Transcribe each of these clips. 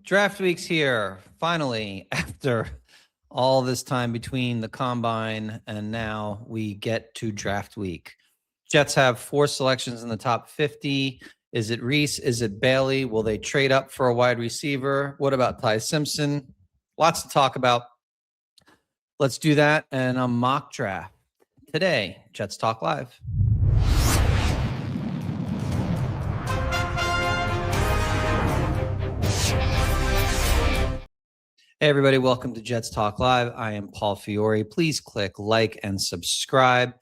Draft week's here, finally, after all this time between the combine and now we get to draft week. Jets have 4 selections in the top 50. Is it Reese? Is it Bailey? Will they trade up for a wide receiver? What about Ty Simpson? Lots to talk about. Let's do that and a mock draft today. Jets Talk Live. Hey everybody, welcome to Jets Talk Live. I am Paul Fiore. Please click like and subscribe.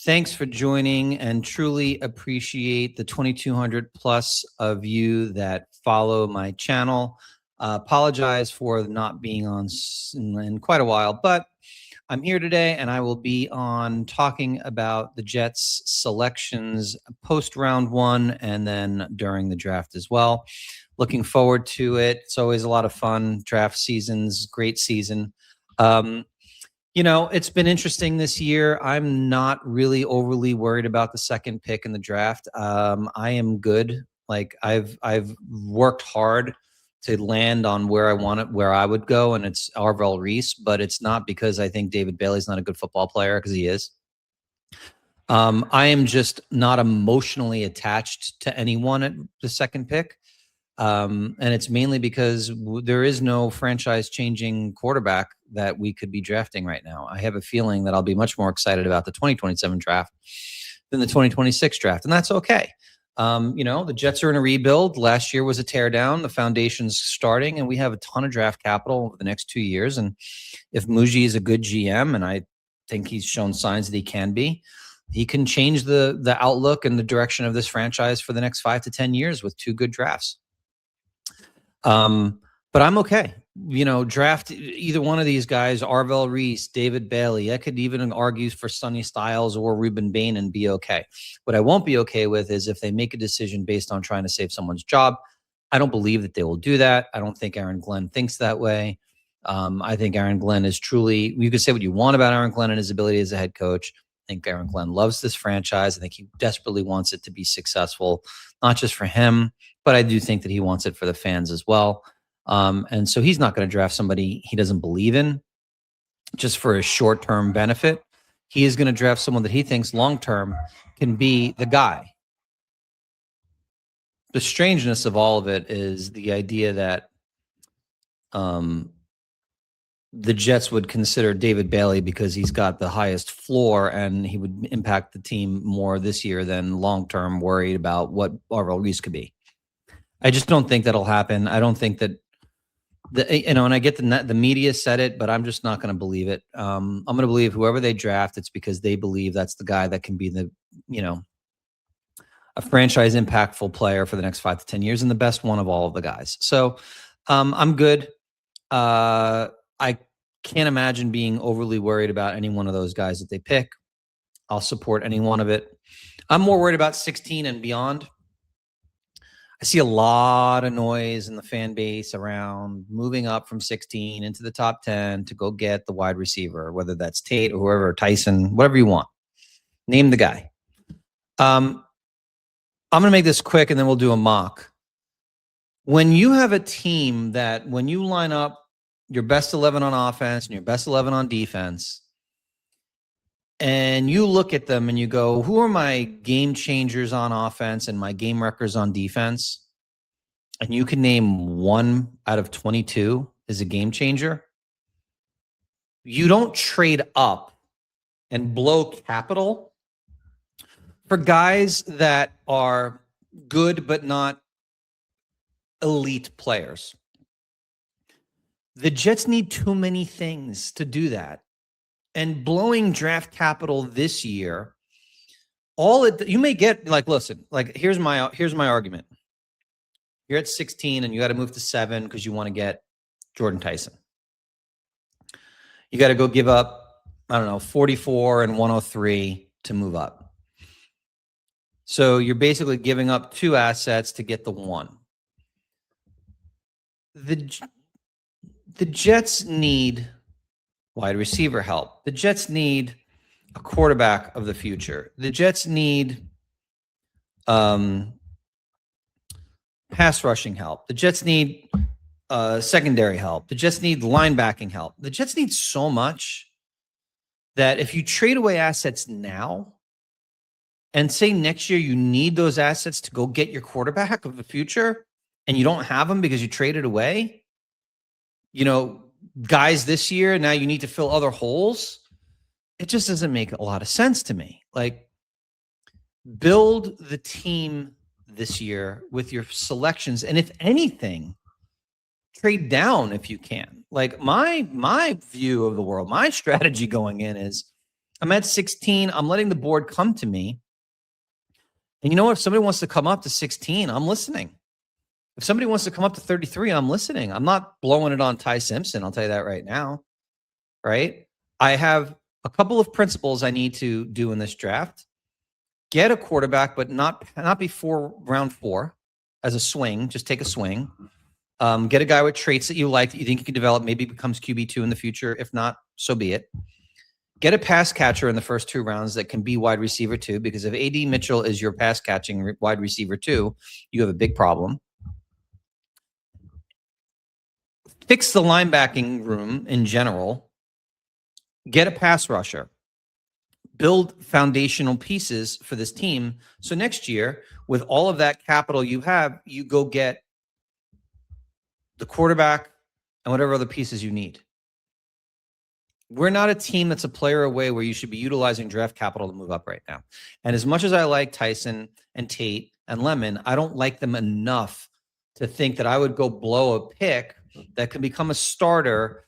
Thanks for joining and truly appreciate the 2,200 plus of you that follow my channel. Apologize for not being on in quite a while, but I'm here today and I will be on talking about the Jets selections post round 1 and then during the draft as well. Looking forward to it. It's always a lot of fun. Draft season's great season. It's been interesting this year. I'm not really overly worried about the second pick in the draft. I am good. Like I've worked hard to land on where I want it, where I would go, and it's Arval Reese, but it's not because I think David Bailey's not a good football player, because he is. I am just not emotionally attached to anyone at the second pick. And it's mainly because there is no franchise-changing quarterback that we could be drafting right now. I have a feeling that I'll be much more excited about the 2027 draft than the 2026 draft, and that's okay. The Jets are in a rebuild. Last year was a teardown. The foundation's starting, and we have a ton of draft capital over the next 2 years. And if Muji is a good GM, and I think he's shown signs that he can be, he can change the outlook and the direction of this franchise for the next 5 to 10 years with 2 good drafts. But I'm okay. Draft either one of these guys, Arval Reese, David Bailey. I could even argue for Sonny Styles or Ruben Bain and be okay. What I won't be okay with is if they make a decision based on trying to save someone's job. I don't believe that they will do that. I don't think Aaron Glenn thinks that way. I think Aaron Glenn is truly, you can say what you want about Aaron Glenn and his ability as a head coach. I think Aaron Glenn loves this franchise. I think he desperately wants it to be successful, not just for him, but I do think that he wants it for the fans as well. And so he's not going to draft somebody he doesn't believe in just for a short-term benefit. He is going to draft someone that he thinks long-term can be the guy. The strangeness of all of it is the idea that the Jets would consider David Bailey because he's got the highest floor and he would impact the team more this year than long-term worried about what Arval Reese could be. I just don't think that'll happen. I don't think that and I get the media said it, but I'm just not going to believe it. I'm going to believe whoever they draft, it's because they believe that's the guy that can be a franchise impactful player for the next 5 to 10 years and the best one of all of the guys. So I'm good. I can't imagine being overly worried about any one of those guys that they pick. I'll support any one of it. I'm more worried about 16 and beyond. I see a lot of noise in the fan base around moving up from 16 into the top 10 to go get the wide receiver, whether that's Tate or whoever, Tyson, whatever you want. Name the guy. I'm going to make this quick and then we'll do a mock. When you have a team that when you line up your best 11 on offense and your best 11 on defense, and you look at them and you go, who are my game changers on offense and my game wreckers on defense? And you can name 1 out of 22 as a game changer. You don't trade up and blow capital for guys that are good but not elite players. The Jets need too many things to do that. And blowing draft capital this year, you may get listen, here's my argument. You're at 16 and you got to move to 7 because you want to get Jordan Tyson. You got to go give up, 44 and 103 to move up. So you're basically giving up 2 assets to get the 1. The Jets need wide receiver help. The Jets need a quarterback of the future. The Jets need pass rushing help. The Jets need secondary help. The Jets need linebacking help. The Jets need so much that if you trade away assets now and say next year you need those assets to go get your quarterback of the future and you don't have them because you traded away, guys this year, now you need to fill other holes. It just doesn't make a lot of sense to me. Like, build the team this year with your selections. And if anything, trade down if you can. Like, my view of the world, my strategy going in is I'm at 16. I'm letting the board come to me. And you know what? If somebody wants to come up to 16, I'm listening. If somebody wants to come up to 33, I'm listening. I'm not blowing it on Ty Simpson. I'll tell you that right now. Right? I have a couple of principles I need to do in this draft. Get a quarterback, but not before round 4 as a swing. Just take a swing. Get a guy with traits that you like, that you think you can develop, maybe becomes QB2 in the future. If not, so be it. Get a pass catcher in the first 2 rounds that can be wide receiver 2, because if A.D. Mitchell is your pass catching wide receiver 2, you have a big problem. Fix the linebacking room in general. Get a pass rusher. Build foundational pieces for this team. So next year, with all of that capital you have, you go get the quarterback and whatever other pieces you need. We're not a team that's a player away where you should be utilizing draft capital to move up right now. And as much as I like Tyson and Tate and Lemon, I don't like them enough to think that I would go blow a pick that can become a starter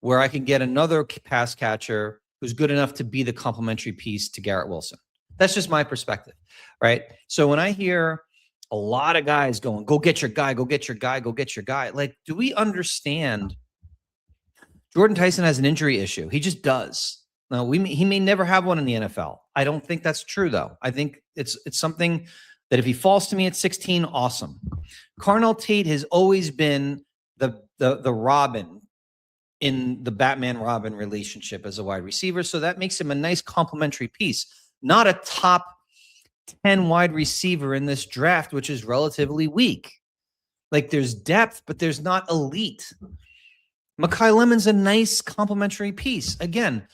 where I can get another pass catcher who's good enough to be the complementary piece to Garrett Wilson. That's just my perspective, right? So when I hear a lot of guys going, go get your guy, go get your guy, go get your guy, like, do we understand Jordan Tyson has an injury issue? He just does. Now, he may never have one in the NFL. I don't think that's true, though. I think it's something that if he falls to me at 16, awesome. Carnell Tate has always been the Robin in the Batman-Robin relationship as a wide receiver, so that makes him a nice complementary piece. Not a top 10 wide receiver in this draft, which is relatively weak. Like, there's depth, but there's not elite. Mekhi Lemon's a nice complementary piece. Again,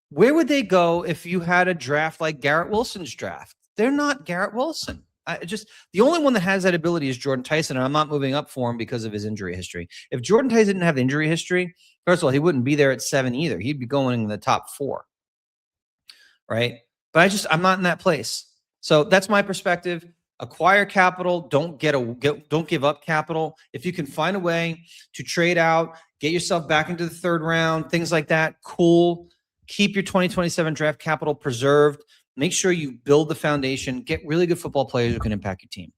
where would they go if you had a draft like Garrett Wilson's draft? They're not Garrett Wilson. The only one that has that ability is Jordan Tyson, and I'm not moving up for him because of his injury history. If Jordan Tyson didn't have injury history, first of all, he wouldn't be there at 7 either. He'd be going in the top 4, right? But I'm not in that place. So that's my perspective. Acquire capital. Don't give up capital. If you can find a way to trade out, get yourself back into the 3rd round, things like that, cool. Keep your 2027 draft capital preserved. Make sure you build the foundation. Get really good football players who can impact your team.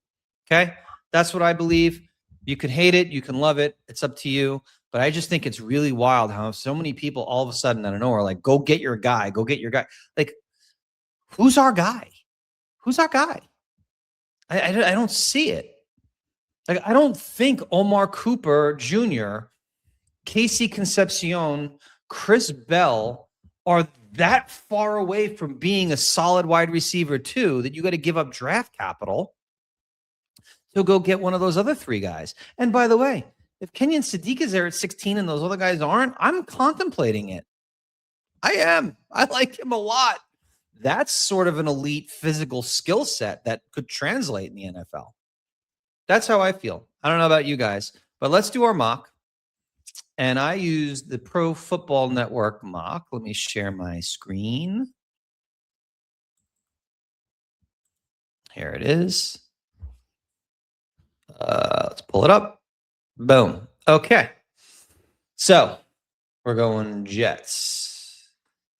Okay? That's what I believe. You can hate it. You can love it. It's up to you. But I just think it's really wild how so many people all of a sudden, I don't know, are like, go get your guy. Go get your guy. Like, who's our guy? Who's our guy? I don't see it. Like, I don't think Omar Cooper Jr., Casey Concepcion, Chris Bell are that far away from being a solid wide receiver too that you got to give up draft capital to go get one of those other 3 guys. And by the way, if Kenyon Sadiq is there at 16 and those other guys aren't, I'm contemplating it. I am. I like him a lot. That's sort of an elite physical skill set that could translate in the NFL. That's how I feel. I don't know about you guys, but let's do our mock. And I use the Pro Football Network mock. Let me share my screen. Here it is. Let's pull it up. Boom. Okay. So we're going Jets.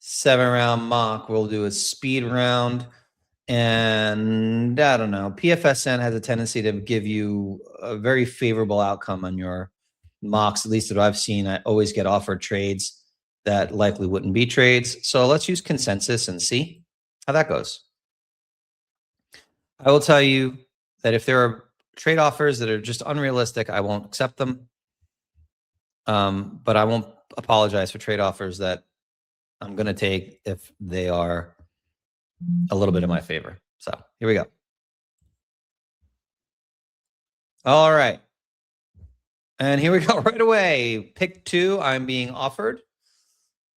7-round mock. We'll do a speed round. And I don't know. PFSN has a tendency to give you a very favorable outcome on your mocks, at least that I've seen. I always get offered trades that likely wouldn't be trades. So let's use consensus and see how that goes. I will tell you that if there are trade offers that are just unrealistic, I won't accept them. But I won't apologize for trade offers that I'm going to take if they are a little bit in my favor. So here we go. All right. And here we go right away. Pick 2, I'm being offered.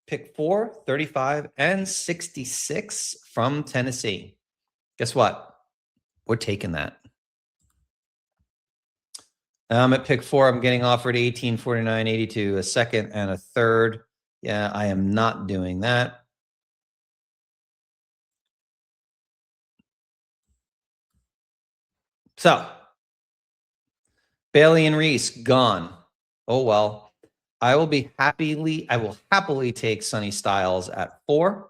Pick 4, 35 and 66 from Tennessee. Guess what? We're taking that. At pick 4, I'm getting offered 18, 49, 82, a second and a third. Yeah, I am not doing that. So, Bailey and Reese, gone. Oh, well. I will happily take Sonny Styles at 4.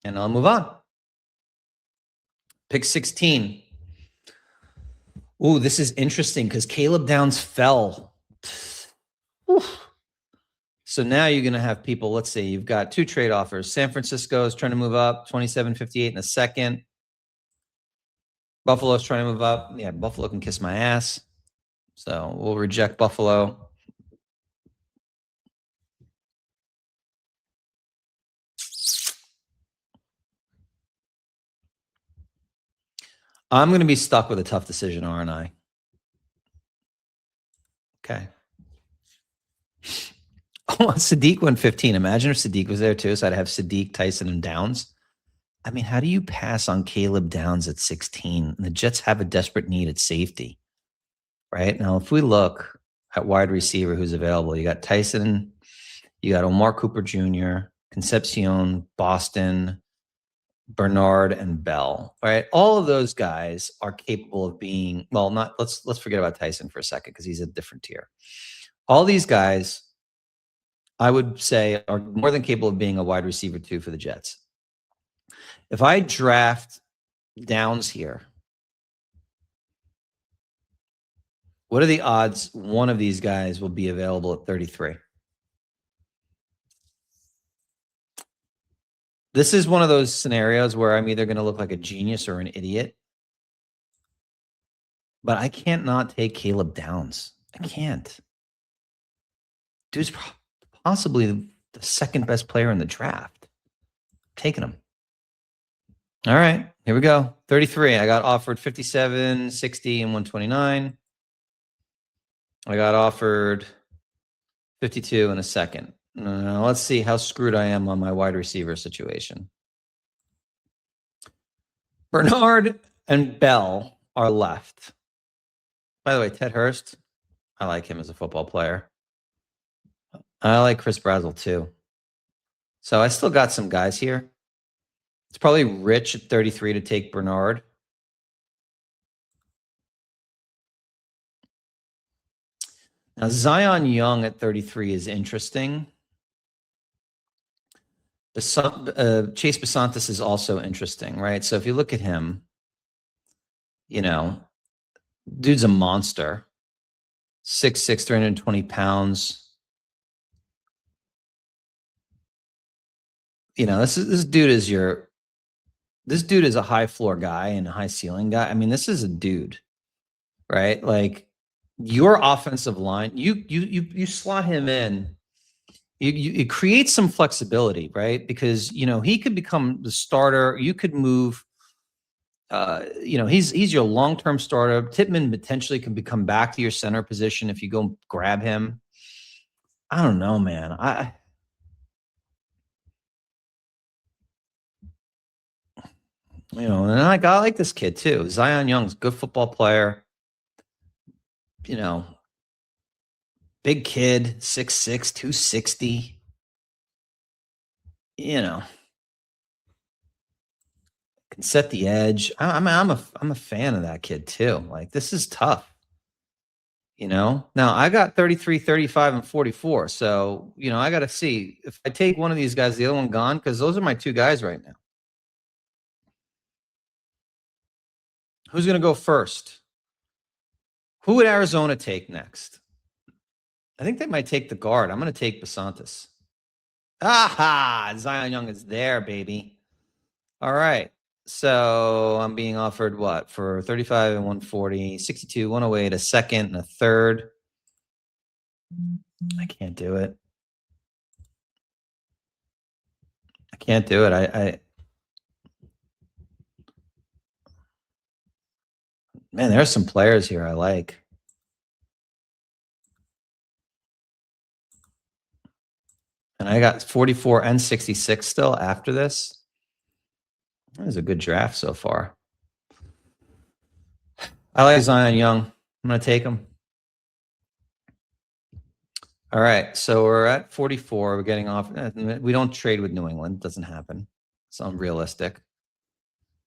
And I'll move on. Pick 16. Ooh, this is interesting because Caleb Downs fell. Oof. So now you're going to have people, let's see, you've got 2 trade offers. San Francisco is trying to move up, 27.58 in a second. Buffalo's trying to move up. Yeah, Buffalo can kiss my ass. So we'll reject Buffalo. I'm going to be stuck with a tough decision, aren't I? Okay. Oh, Sadiq went 15. Imagine if Sadiq was there too. So I'd have Sadiq, Tyson, and Downs. I mean, how do you pass on Caleb Downs at 16? The Jets have a desperate need at safety, right? Now, if we look at wide receiver who's available, you got Tyson, you got Omar Cooper Jr., Concepcion, Boston, Bernard, and Bell, right? All of those guys are capable of being, well, not, let's forget about Tyson for a second because he's a different tier. All these guys, I would say, are more than capable of being a wide receiver 2 for the Jets. If I draft Downs here, what are the odds one of these guys will be available at 33? This is one of those scenarios where I'm either going to look like a genius or an idiot. But I can't not take Caleb Downs. I can't. Dude's possibly the second best player in the draft. I'm taking him. All right, here we go. 33. I got offered 57, 60, and 129. I got offered 52 in a second. Now let's see how screwed I am on my wide receiver situation. Bernard and Bell are left. By the way, Ted Hurst, I like him as a football player. I like Chris Brazzell too. So I still got some guys here. It's probably rich at 33 to take Bernard. Now, Zion Young at 33 is interesting. Chase Bisontis is also interesting, right? So if you look at him, you know, dude's a monster. 6'6", 320 pounds. You know, this dude is a high floor guy and a high ceiling guy. I mean, this is a dude, right? Like your offensive line, you slot him in. It creates some flexibility, right? Because, you know, he could become the starter. You could move, you know, he's your long-term starter. Tippmann potentially can become back to your center position if you go grab him. I don't know, man. You know, and I like this kid too. Zion Young's a good football player. You know, big kid, 6'6", 260. You know, can set the edge. I'm a fan of that kid too. Like, this is tough. You know, now I got 33, 35, and 44. So, you know, I got to see if I take one of these guys, the other one gone, because those are my 2 guys right now. Who's going to go first? Who would Arizona take next? I think they might take the guard. I'm going to take Bisontis. Aha! Zion Young is there, baby. All right. So I'm being offered what? For 35 and 140, 62, 108, a second and a third. I can't do it. I can't do it. Man, there's some players here I like. And I got 44 and 66 still after this. That was a good draft so far. I like Zion Young. I'm going to take him. All right. So we're at 44. We're getting off. We don't trade with New England. It doesn't happen. It's unrealistic.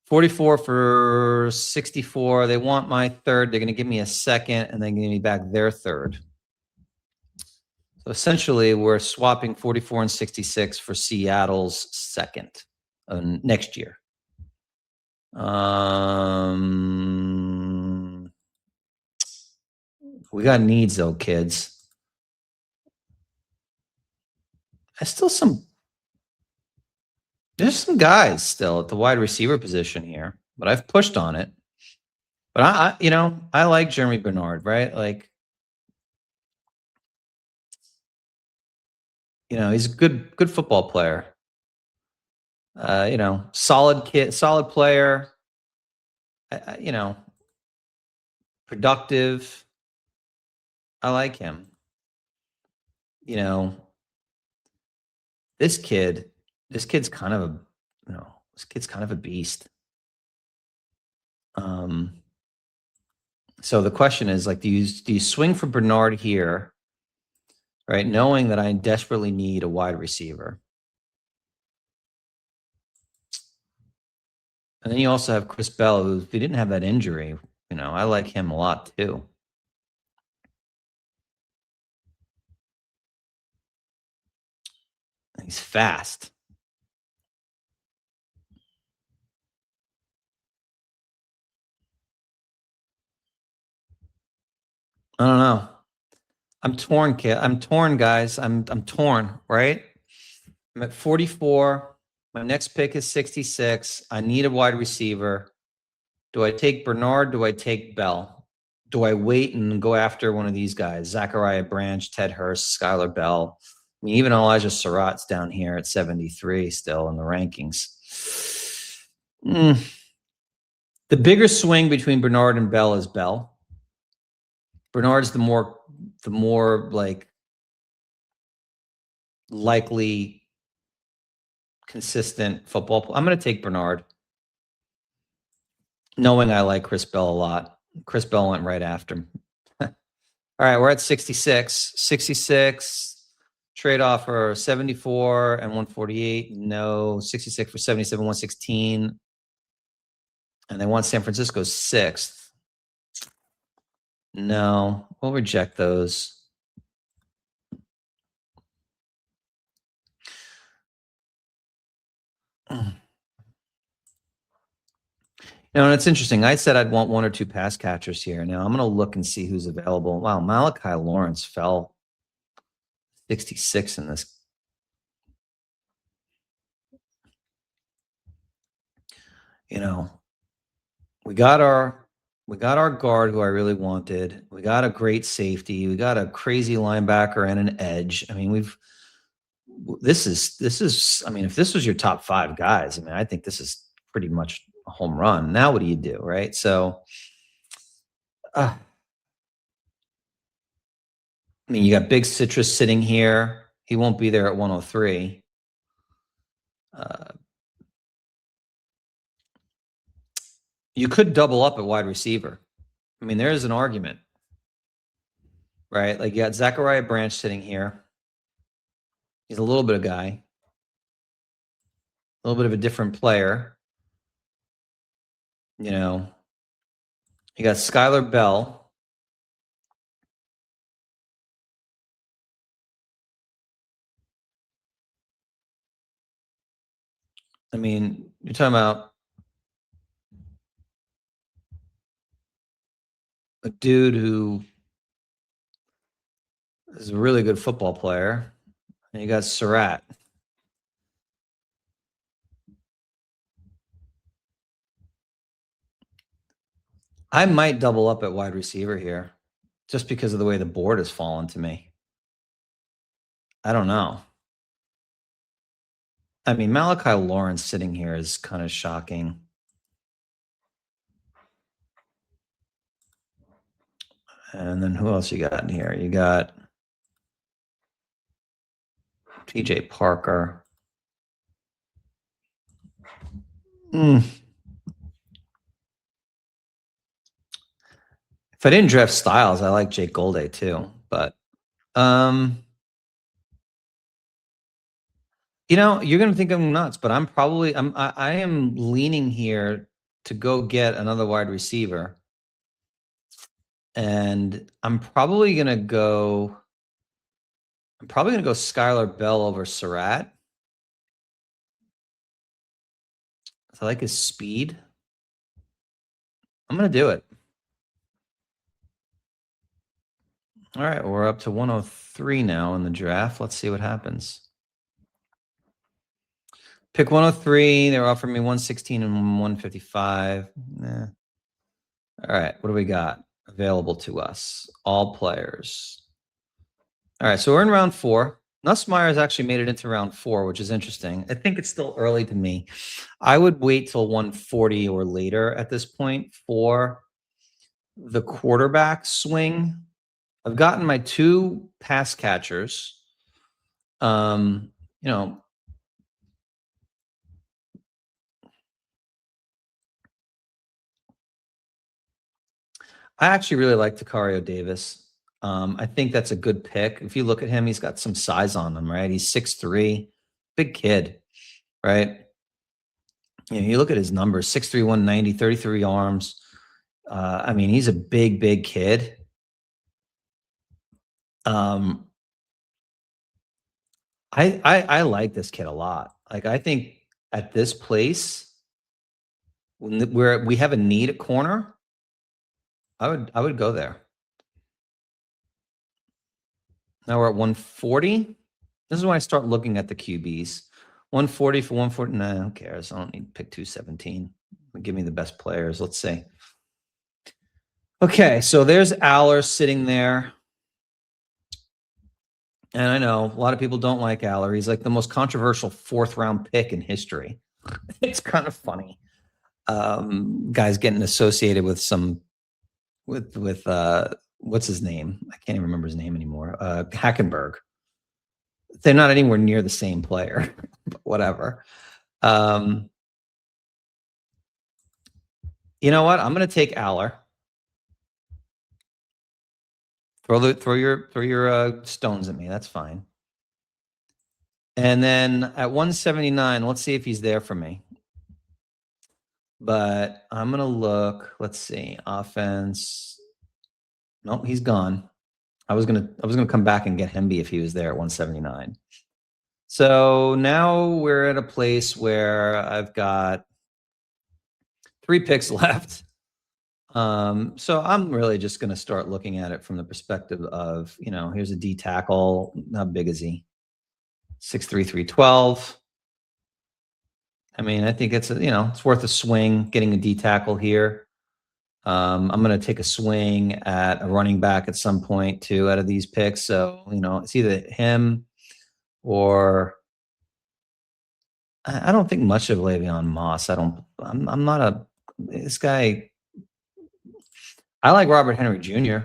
44 for 64. They want my third. They're going to give me a second, and then give me back their third. So essentially, we're swapping 44 and 66 for Seattle's second next year. We got needs though, kids. There's some guys still at the wide receiver position here, but I've pushed on it. But I like Jeremy Bernard, right? Like, he's a good football player. Solid kid, solid player. Productive. I like him. This kid's kind of a beast. So the question is, like, do you swing for Bernard here, right? Knowing that I desperately need a wide receiver. And then you also have Chris Bell, who, if he didn't have that injury, I like him a lot too. He's fast. I don't know. I'm torn, kid. I'm torn, guys. I'm torn, right? I'm at 44. My next pick is 66. I need a wide receiver. Do I take Bernard? Do I take Bell? Do I wait and go after one of these guys? Zachariah Branch, Ted Hurst, Skyler Bell. I mean, even Elijah Surratt's down here at 73 still in the rankings. The bigger swing between Bernard and Bell is Bell. Bernard's the more like likely consistent football player. I'm going to take Bernard, knowing I like Chris Bell a lot. Chris Bell went right after him. All right, we're at 66. 66, trade offer 74 and 148. No, 66 for 77, 116. And they want San Francisco 6th. No, we'll reject those. And it's interesting. I said I'd want 1 or 2 pass catchers here. Now I'm going to look and see who's available. Wow, Malachi Lawrence fell 66 in this. We got our guard who I really wanted. We got a great safety. We got a crazy linebacker and an edge. I mean, this is. I mean, if this was your top 5 guys, I mean, I think this is pretty much a home run. Now, what do you do, right? So, I mean, you got Big Citrus sitting here. He won't be there at 103. You could double up at wide receiver. I mean, there is an argument, right? Like, you got Zachariah Branch sitting here. He's a little bit of guy, a little bit of a different player. You got Skyler Bell. I mean, you're talking about a dude who is a really good football player. And you got Surratt. I might double up at wide receiver here just because of the way the board has fallen to me. I don't know. I mean, Malachi Lawrence sitting here is kind of shocking. And then who else you got in here? You got TJ Parker. If I didn't draft Styles, I like Jake Golday too. But you know, you're gonna think I'm nuts, but I am leaning here to go get another wide receiver. And I'm probably gonna go Skyler Bell over Surratt. I like his speed. I'm gonna do it. All right, we're up to 103 now in the draft. Let's see what happens. Pick 103. They're offering me 116 and 155. Nah. All right, what do we got available to us? All players. All right, so we're in round 4. Nussmeyer's actually made it into round 4, which is interesting. I think it's still early to me. I would wait till 140 or later at this point for the quarterback swing. I've gotten my 2 pass catchers. You know, I actually really like Tacario Davis. I think that's a good pick. If you look at him, he's got some size on him, right? He's 6'3", big kid, right? You know, you look at his numbers, 6'3", 190, 33 arms. I mean, he's a big, big kid. I like this kid a lot. Like, I think at this place, where we have a need at corner, I would go there. Now we're at 140. This is when I start looking at the QBs. 140 for 140. Nah, who cares? I don't need to pick 217. Give me the best players. Let's see. Okay, so there's Allar sitting there. And I know a lot of people don't like Allar. He's like the most controversial 4th-round pick in history. It's kind of funny. Guys getting associated with some with what's his name? I can't even remember his name anymore. Hackenberg. They're not anywhere near the same player, but whatever. You know what? I'm going to take Allar. Throw your stones at me. That's fine. And then at 179, let's see if he's there for me. But I'm going to look. Let's see. Offense. Nope, he's gone. I was gonna come back and get Hemby if he was there at 179. So now we're at a place where I've got 3 picks left. So I'm really just going to start looking at it from the perspective of, you know, here's a D tackle. How big is he? 6'3", 312. I mean, I think it's it's worth a swing getting a D tackle here. I'm going to take a swing at a running back at some point too out of these picks. So, you know, it's either him or I don't think much of Le'Veon Moss. I'm not this guy. I like Robert Henry Jr.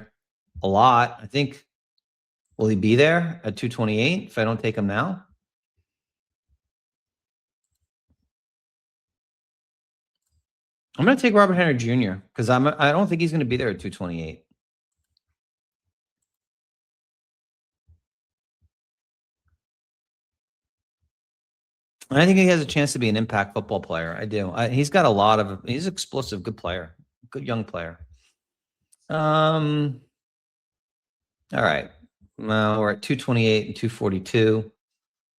a lot. I think, will he be there at 228 if I don't take him now? I'm going to take Robert Henry Jr. because I don't think he's going to be there at 228. I think he has a chance to be an impact football player. I do. He's got he's explosive, good player, good young player. All right. Well, we're at 228 and 242.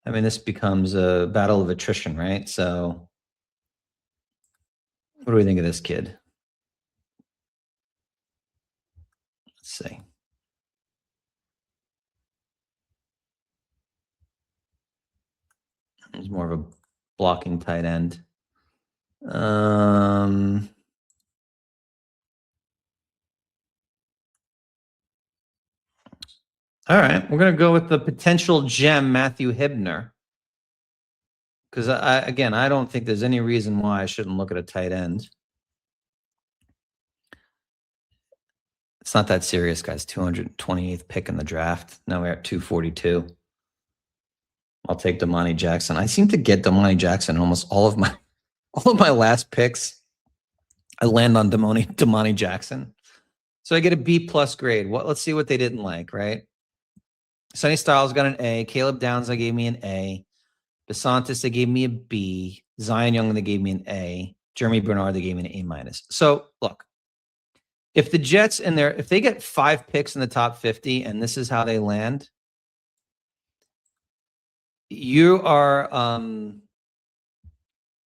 I mean, this becomes a battle of attrition, right? So what do we think of this kid? Let's see. He's more of a blocking tight end. All right, we're going to go with the potential gem, Matthew Hibner. Because, again, I don't think there's any reason why I shouldn't look at a tight end. It's not that serious, guys. 228th pick in the draft. Now we're at 242. I'll take Damani Jackson. I seem to get Damani Jackson in almost all of my last picks. I land on Damani Jackson. So I get a B+ grade. Let's see what they didn't like, right? Sonny Styles got an A. Caleb Downs, they gave me an A. Bisontis, they gave me a B. Zion Young, they gave me an A. Jeremy Bernard, they gave me an A-. So look, if the Jets if they get 5 picks in the top 50 and this is how they land, you are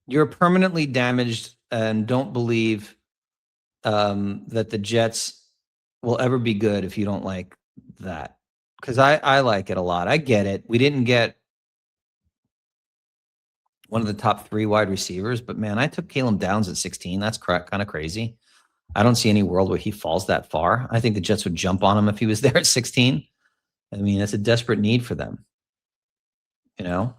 you're permanently damaged and don't believe that the Jets will ever be good if you don't like that. Because I like it a lot. I get it. We didn't get one of the top 3 wide receivers, but man, I took Caleb Downs at 16. That's kind of crazy. I don't see any world where he falls that far. I think the Jets would jump on him if he was there at 16. I mean, that's a desperate need for them. You know?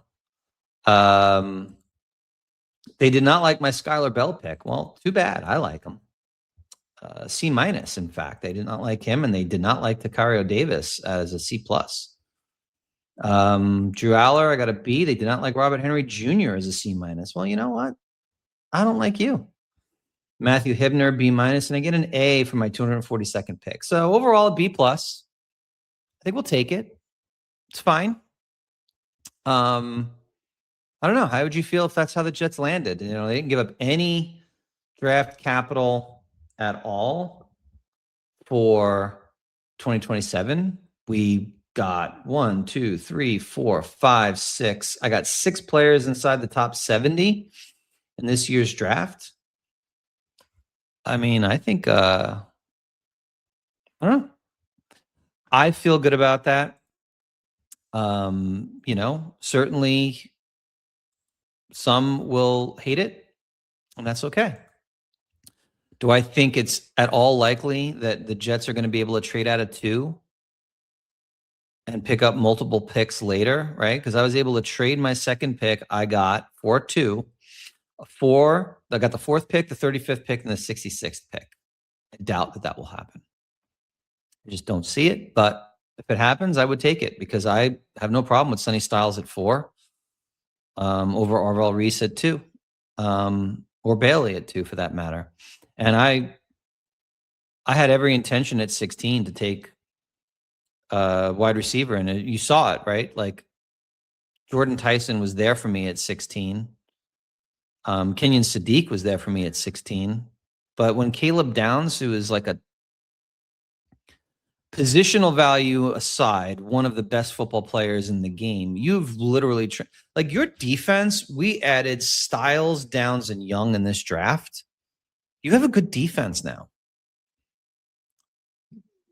They did not like my Skyler Bell pick. Well, too bad. I like him. C-, in fact. They did not like him, and they did not like Tacario Davis as a C+. Drew Allar, I got a B. They did not like Robert Henry Jr. as a C-. Well, you know what? I don't like you. Matthew Hibner, B-, and I get an A for my 242nd pick. So overall, a B+. I think we'll take it. It's fine. I don't know. How would you feel if that's how the Jets landed? You know, they didn't give up any draft capital at all for 2027. We got 1, 2, 3, 4, 5, 6. I got 6 players inside the top 70 in this year's draft. I mean, I think, I don't know. I feel good about that. You know, certainly some will hate it, and that's okay. Do I think it's at all likely that the Jets are going to be able to trade out of 2 and pick up multiple picks later, right? Because I was able to trade my second pick I got for 2. I got the 4th pick, the 35th pick, and the 66th pick. I doubt that will happen. I just don't see it. But if it happens, I would take it because I have no problem with Sonny Styles at 4, over Arval, Reese at 2, or Bailey at 2 for that matter. And I had every intention at 16 to take wide receiver, and you saw it, right? Like Jordan Tyson was there for me at 16. Kenyon Sadiq was there for me at 16. But when Caleb Downs, who is like a positional value aside, one of the best football players in the game, you've literally like your defense. We added Styles, Downs, and Young in this draft. You have a good defense now.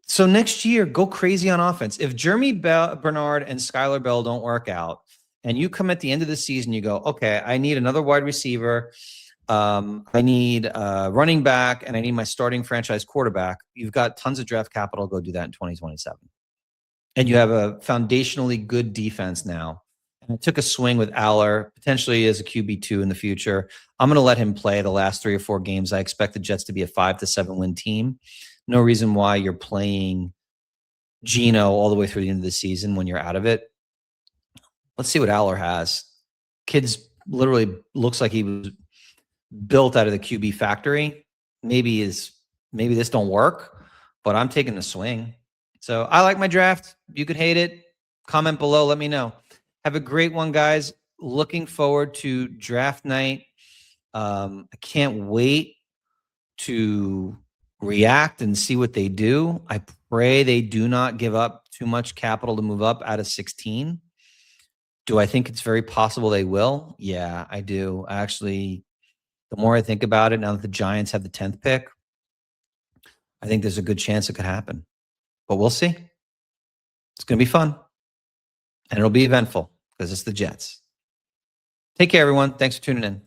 So next year, go crazy on offense. If Jeremy Bernard and Skyler Bell don't work out, and you come at the end of the season, you go, okay, I need another wide receiver. I need a running back, and I need my starting franchise quarterback. You've got tons of draft capital. Go do that in 2027. And you have a foundationally good defense now. And I took a swing with Allar, potentially as a QB2 in the future. I'm going to let him play the last 3 or 4 games. I expect the Jets to be a 5 to 7 win team. No reason why you're playing Geno all the way through the end of the season when you're out of it. Let's see what Allar has. Kid's literally looks like he was built out of the QB factory. Maybe this don't work, but I'm taking the swing. So I like my draft. You could hate it. Comment below. Let me know. Have a great one, guys. Looking forward to draft night. I can't wait to react and see what they do. I pray they do not give up too much capital to move up out of 16. Do I think it's very possible they will? Yeah, I do. Actually, the more I think about it, now that the Giants have the 10th pick, I think there's a good chance it could happen. But we'll see. It's going to be fun. And it'll be eventful because it's the Jets. Take care, everyone. Thanks for tuning in.